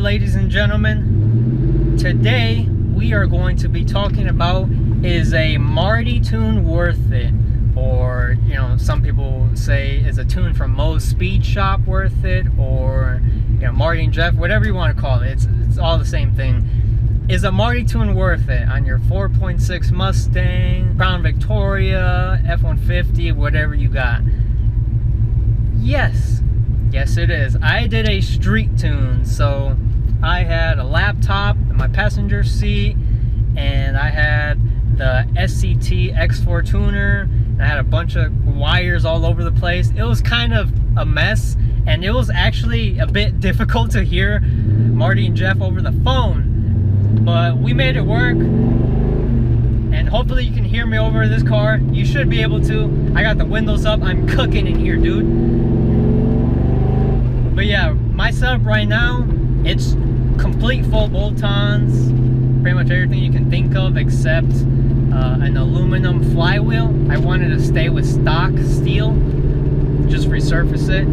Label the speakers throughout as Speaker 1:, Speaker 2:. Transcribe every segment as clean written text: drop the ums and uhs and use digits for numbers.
Speaker 1: ladies and gentlemen. Today we are going to be talking about, is a Marty tune worth it? Or, you know, some people say, is a tune from Mo's Speed Shop worth it? Or, you know, Marty and Jeff, whatever you want to call it, it's all the same thing. Is a Marty tune worth it on your 4.6 Mustang, Crown Victoria, F-150, whatever you got? Yes. Yes, it is. I did a street tune, so I had a laptop in my passenger seat, and I had the SCT X4 tuner, and I had a bunch of wires all over the place. It was kind of a mess, and it was actually a bit difficult to hear Marty and Jeff over the phone, but we made it work, and hopefully you can hear me over this car. You should be able to. I got the windows up. I'm cooking in here, dude. But yeah, my setup right now, it's complete full bolt-ons, pretty much everything you can think of except an aluminum flywheel. I wanted to stay with stock steel, just resurface it.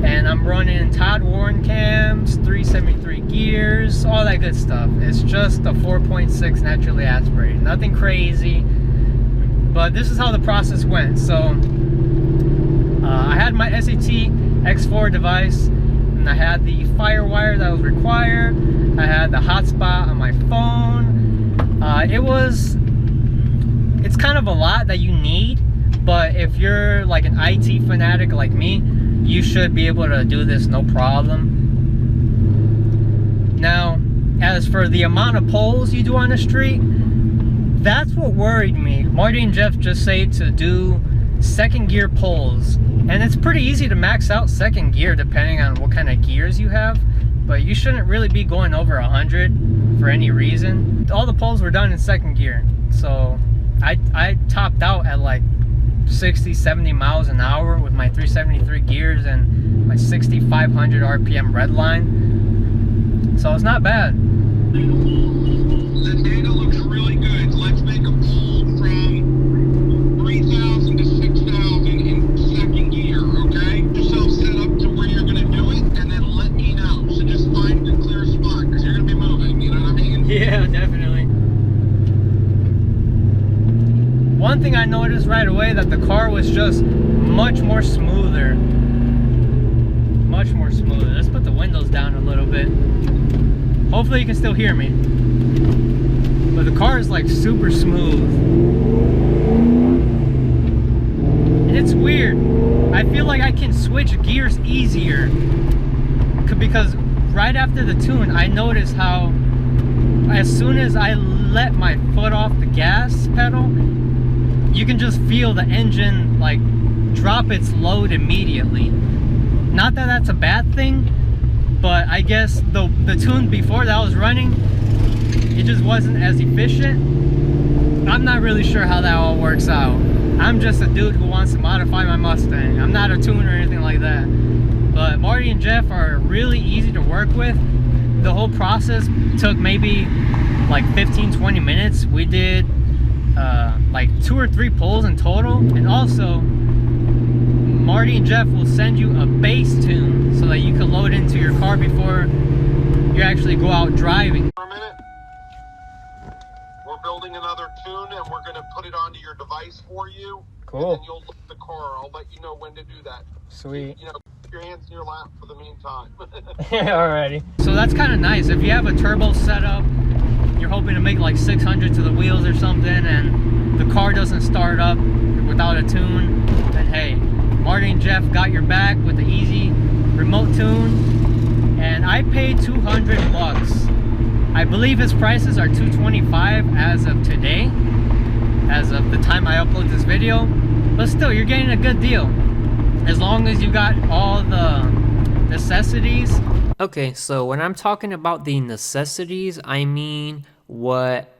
Speaker 1: And I'm running Todd Warren cams, 373 gears, all that good stuff. It's just a 4.6 naturally aspirated, nothing crazy. But this is how the process went. So I had my SAT X4 device, and I had the firewire that was required. I had the hotspot on my phone. It's kind of a lot that you need, but if you're like an IT fanatic like me, you should be able to do this no problem. Now, as for the amount of pulls you do on the street, that's what worried me. Marty and Jeff just say to do second gear pulls, and it's pretty easy to max out second gear depending on what kind of gears you have, but you shouldn't really be going over 100 for any reason. All the pulls were done in second gear, so I topped out at like 60-70 miles an hour with my 373 gears and my 6,500 RPM red line, so it's not bad.
Speaker 2: The data looks really good. Let's make a pull from 3,000 to 6,000 in second gear, okay? Yourself set up to where you're going to do it, and then let me know. So just find a clear spot, because you're going to be moving, you know what I mean?
Speaker 1: Yeah, definitely. One thing I noticed right away, that the car was just much more smoother. Much more smoother. Let's put the windows down a little bit. Hopefully you can still hear me. But the car is like super smooth. And it's weird. I feel like I can switch gears easier, because right after the tune, I noticed how as soon as I let my foot off the gas pedal, you can just feel the engine like drop its load immediately. Not that that's a bad thing, but I guess the tune before that was running, it just wasn't as efficient. I'm not really sure how that all works out. I'm just a dude who wants to modify my Mustang. I'm not a tuner or anything like that. But Marty and Jeff are really easy to work with. The whole process took maybe like 15-20 minutes. We did like 2 or 3 pulls in total, and also Marty and Jeff will send you a base tune so that you can load into your car before you actually go out driving.
Speaker 2: For a minute, we're building another tune, and we're going to put it onto your device for you.
Speaker 1: Cool.
Speaker 2: And then you'll look at the car. I'll let you know when to do that.
Speaker 1: Sweet.
Speaker 2: You know, keep your hands in your lap for the meantime.
Speaker 1: Alrighty. So that's kind of nice. If you have a turbo setup, you're hoping to make like 600 to the wheels or something, and the car doesn't start up without a tune, then hey, Marty and Jeff got your back with the easy remote tune. And I paid 200 bucks. I believe his prices are 225 as of today, as of the time I upload this video, but still, you're getting a good deal as long as you got all the necessities. Okay, so when I'm talking about the necessities, I mean what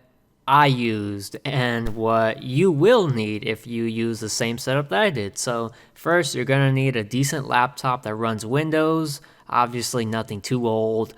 Speaker 1: I used and what you will need if you use the same setup that I did. So first, you're gonna need a decent laptop that runs Windows, obviously nothing too old.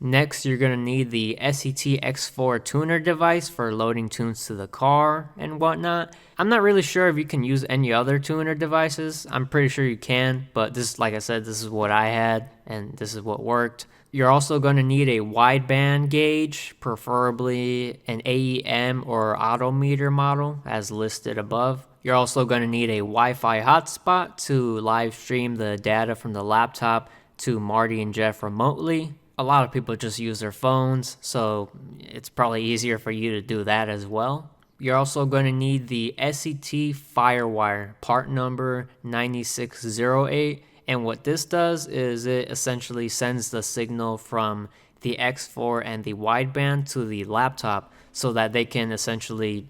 Speaker 1: Next, you're going to need the SET X4 tuner device for loading tunes to the car and whatnot. I'm not really sure if you can use any other tuner devices. I'm pretty sure you can, but this, like I said, this is what I had and this is what worked. You're also going to need a wideband gauge, preferably an AEM or Autometer model as listed above. You're also going to need a Wi-Fi hotspot to live stream the data from the laptop to Marty and Jeff remotely. A lot of people just use their phones, so it's probably easier for you to do that as well. You're also going to need the SET Firewire, part number 9608. And what this does is it essentially sends the signal from the X4 and the wideband to the laptop so that they can essentially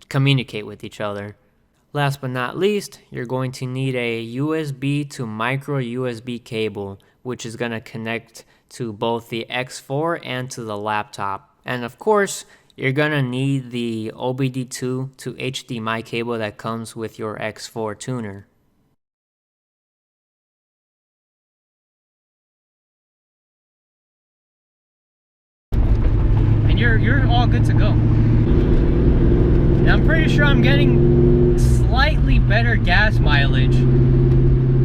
Speaker 1: communicate with each other. Last but not least, you're going to need a USB to micro USB cable, which is going to connect to both the X4 and to the laptop. And of course, you're going to need the OBD2 to HDMI cable that comes with your X4 tuner. And you're all good to go. And I'm pretty sure I'm getting slightly better gas mileage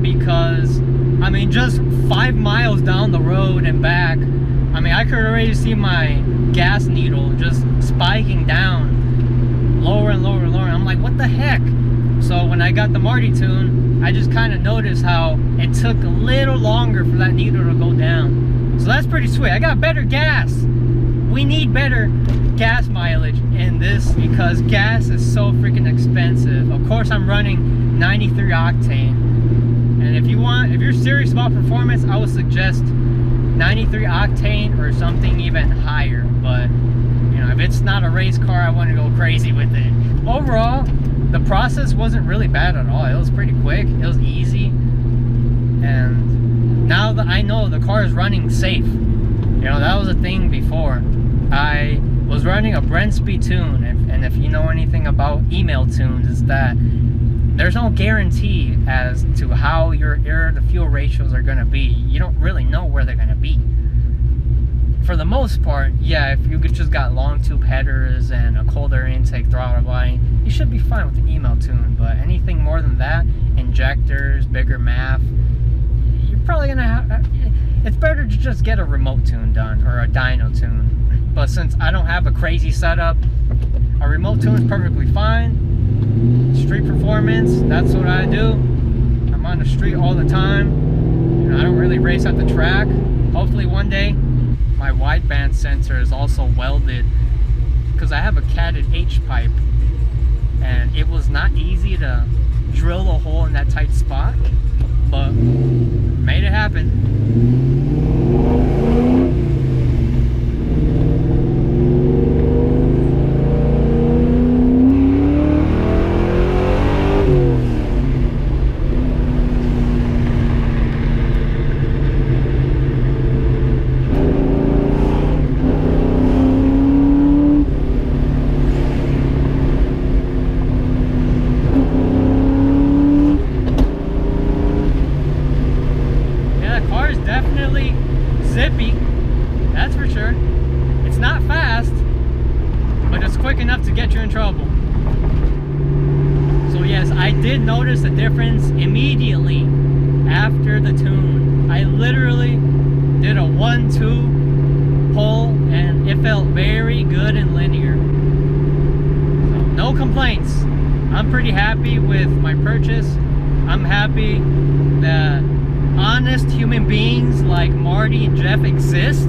Speaker 1: because, I mean, just 5 miles down the road and back, I mean, I could already see my gas needle just spiking down lower and lower and lower. I'm like, what the heck? So when I got the Marty tune, I just kind of noticed how it took a little longer for that needle to go down. So that's pretty sweet. I got better gas. We need better gas mileage in this because gas is so freaking expensive. Of course, I'm running 93 octane. And if you're serious about performance, I would suggest 93 octane or something even higher. But, you know, if it's not a race car, I want to go crazy with it. Overall, the process wasn't really bad at all. It was pretty quick. It was easy. And now that I know the car is running safe, you know, that was a thing before. I was running a Brensby tune, and if you know anything about email tunes, it's that there's no guarantee as to how your air to fuel ratios are going to be. You don't really know where they're going to be. For the most part, yeah, if you just got long tube headers and a cold air intake throttle body, you should be fine with the email tune. But anything more than that, injectors, bigger MAF, you're probably going to have... It's better to just get a remote tune done or a dyno tune. But since I don't have a crazy setup, a remote tune is perfectly fine. Street performance, that's what I do. I'm on the street all the time. You know, I don't really race at the track. Hopefully one day my wideband sensor is also welded because I have a Catted H-Pipe and it was not easy to drill a hole in that tight spot, but made it happen. Zippy, that's for sure. It's not fast, but it's quick enough to get you in trouble. So yes, I did notice a difference immediately after the tune. I literally did a 1-2 pull and it felt very good and linear. So no complaints. I'm pretty happy with my purchase. I'm happy that honest human beings like Marty and Jeff exist,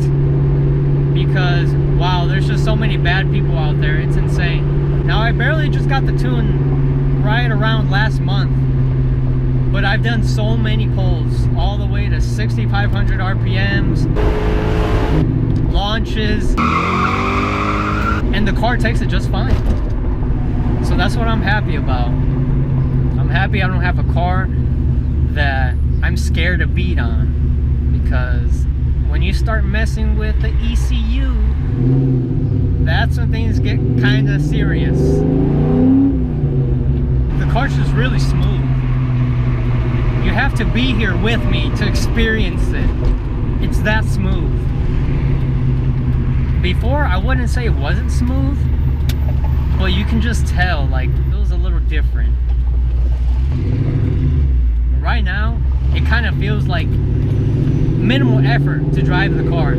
Speaker 1: because wow, there's just so many bad people out there. It's insane. Now I barely just got the tune right around last month, but I've done so many pulls all the way to 6,500 RPMs, launches, and the car takes it just fine. So that's what I'm happy about. I'm happy I don't have a car that I'm scared to beat on, because when you start messing with the ECU, that's when things get kind of serious. The car's just really smooth. You have to be here with me to experience it. It's that smooth. before I wouldn't say it wasn't smooth, but you can just tell like it was a little different. Right now, it kind of feels like minimal effort to drive the car.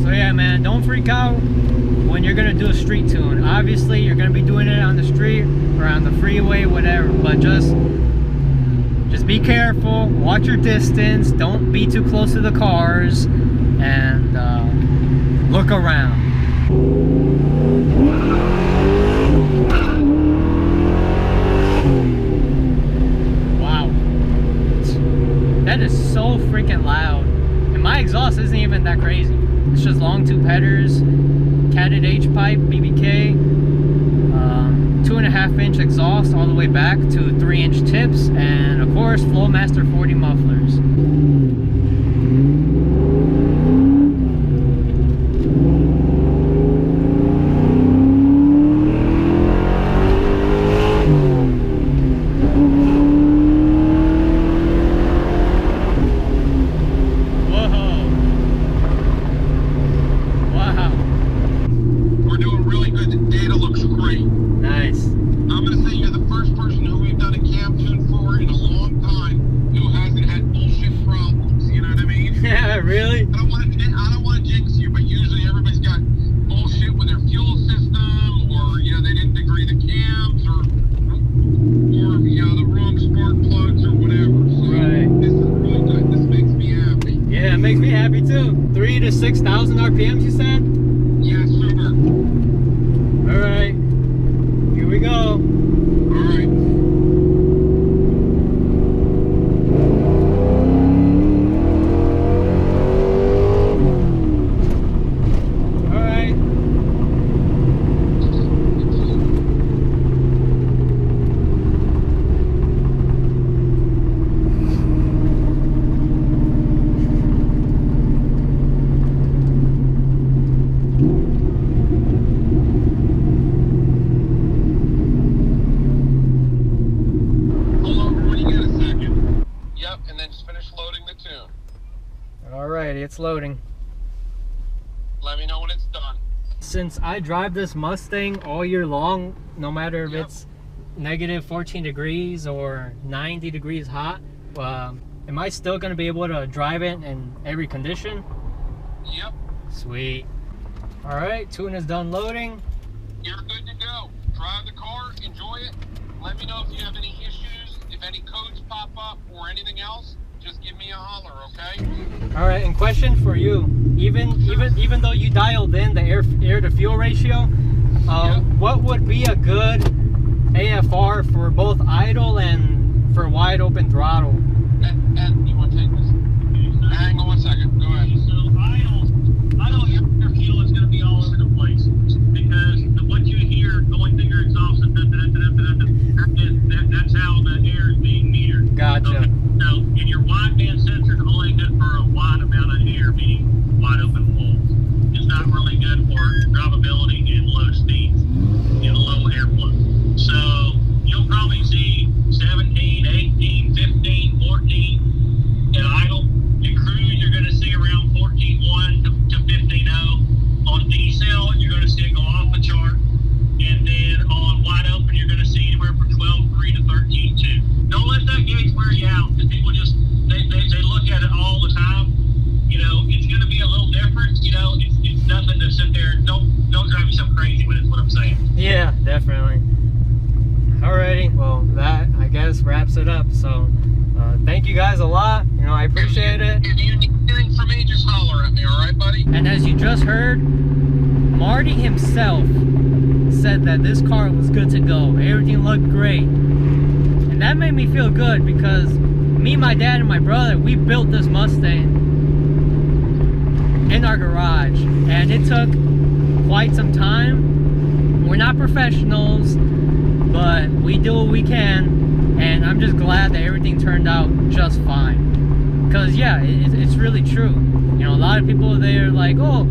Speaker 1: So yeah, man, don't freak out when you're gonna do a street tune. Obviously, you're gonna be doing it on the street or on the freeway, whatever, but just be careful, watch your distance, don't be too close to the cars, and look around. Wow, that is so freaking loud, and my exhaust isn't even that crazy. It's just long tube headers, Catted H-Pipe, BBK, 2.5-inch exhaust all the way back to 3-inch tips, and of course Flowmaster 40 mufflers. Makes me happy too. 3,000 to 6,000 RPMs, you said?
Speaker 2: Yes, sir.
Speaker 1: All right, here we go.
Speaker 2: All right.
Speaker 1: All right. Alrighty, it's loading.
Speaker 2: Let me know when it's done.
Speaker 1: Since I drive this Mustang all year long, no matter if it's negative 14 degrees or 90 degrees hot, am I still going to be able to drive it in every condition?
Speaker 2: Yep.
Speaker 1: Sweet. Alright, tune is done loading.
Speaker 2: You're good to go. Drive the car, enjoy it. Let me know if you have any issues, if any codes pop up or anything else. Just give me a holler, okay?
Speaker 1: All right, and question for you. Even though you dialed in the air to fuel ratio, what would be a good AFR for both idle and for wide open throttle?
Speaker 2: And you want to take this? Hang on 1 second. Go ahead.
Speaker 3: So idle air fuel is going to be all over the place because what you hear going through your exhaust, that's how the air is being metered.
Speaker 1: Gotcha.
Speaker 3: Okay. So, and your wideband sensor is only good for a wide amount of air, meaning wide open holes. It's not really good for drivability in low speeds, in low airflow. So you'll probably see 17, 18, 15, 14 in idle. In cruise, you're going to see around 14.1 to 15.0. On decel, you're going to see it go off the chart. And then on wide open, you're going to see anywhere from 12.3 to 13.2. Don't let that gauge wear you out, because people just, they look at it all the time. You know, it's going to be a little different. You know, it's nothing to sit there. Don't drive yourself crazy with it, is what I'm saying.
Speaker 1: Yeah, definitely. Alrighty, well, that, I guess, wraps it up. So, thank you guys a lot. You know, I appreciate it.
Speaker 2: If you need anything from me, just holler at me, alright, buddy?
Speaker 1: And as you just heard, Marty himself said that this car was good to go. Everything looked great. And that made me feel good because me, my dad, and my brother, we built this Mustang in our garage. And it took quite some time. We're not professionals, but we do what we can. And I'm just glad that everything turned out just fine. Because, yeah, it's really true. You know, a lot of people, they're like, oh,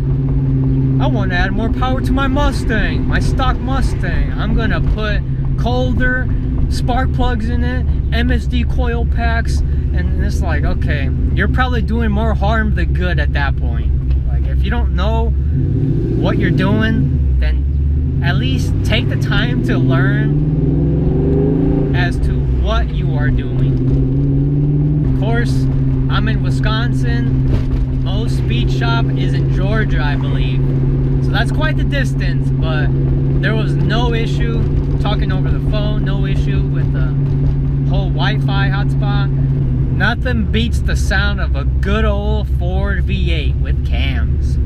Speaker 1: I want to add more power to my Mustang, my stock Mustang. I'm going to put colder, spark plugs in it, MSD coil packs, and it's like, okay, you're probably doing more harm than good at that point. Like, if you don't know what you're doing, then at least take the time to learn as to what you are doing. Of course, I'm in Wisconsin. Most speed shop is in Georgia, I believe. So that's quite the distance, but there was no issue talking over the phone, no issue with the whole Wi-Fi hotspot. Nothing beats the sound of a good old Ford V8 with cams.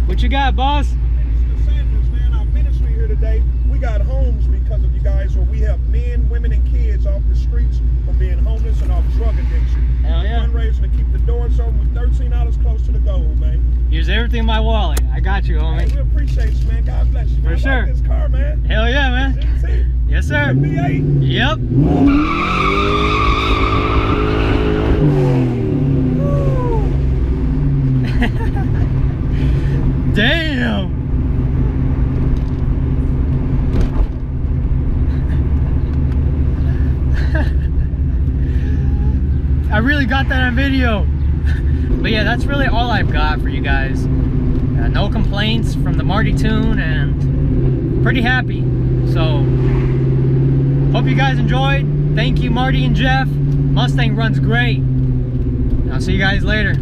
Speaker 1: What you got, boss?
Speaker 4: Minister Sanders, man, our ministry here today, we got homes because of you guys, where we help men, women, and kids off the streets from being homeless and off drug addiction.
Speaker 1: Hell yeah.
Speaker 4: Fundraising to keep the doors open with $13 close to the goal, man.
Speaker 1: Here's everything in my wallet. I got you, homie.
Speaker 4: Hey, we appreciate you, man. God bless you, man.
Speaker 1: For sure.
Speaker 4: Like this car, man.
Speaker 1: Hell yeah, man.
Speaker 4: GT.
Speaker 1: Yes, sir.
Speaker 4: V8.
Speaker 1: Yep. Damn. I really got that on video. But yeah, that's really all I've got for you guys. No complaints from the Marty tune, and pretty happy. So hope you guys enjoyed. Thank you, Marty and Jeff. Mustang runs great. I'll see you guys later.